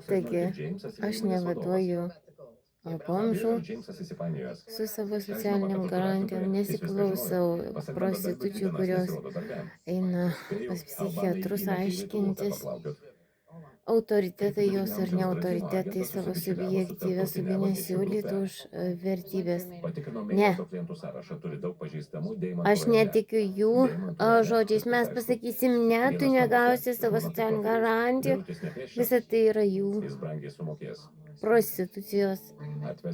Taigi, aš nevaduoju bomžų su savo socialiniam garantijom, nesiklausau prostitučių, kurios eina pas psichiatrus aiškintis. Autoritetai jos ar ne autoritetai savo subjektyvės subinės siūlytų už vertybės. Ne. Aš netikiu jų žodžiais. Mes pasakysim, ne, tu negausi savo socialinių garantijų. Visa tai yra jų prostitucijos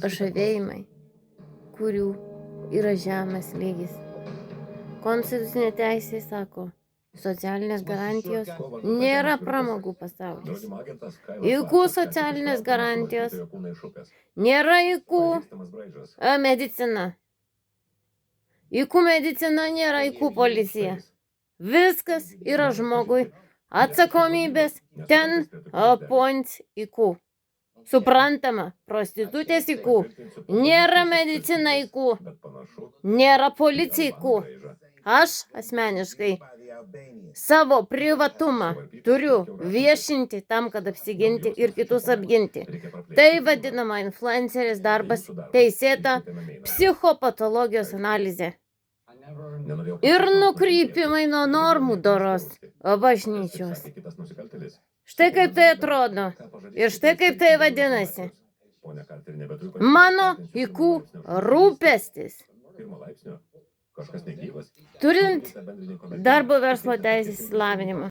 žavėjimai, kurių yra žemas lygis. Konstitucinė teisė sako, socialinės garantijos nėra pramogų pasaulis. Įkų socialinės garantijos nėra įkų medicina. Įkų medicina nėra įkų policija. Viskas yra žmogui atsakomybės ten point įkų. Suprantama, prostitutės įkų. Nėra medicina įkų. Nėra policija įkų. Aš asmeniškai savo privatumą turiu viešinti tam, kad apsiginti ir kitus apginti. Tai vadinama influenceris darbas, teisėta psichopatologijos analizė. Ir nukrypimai nuo normų doros bažnyčios. Štai kaip tai atrodo. Ir štai kaip tai vadinasi. Mano įkų rūpestis. Turint darbo verslo teisės išsilavinimą.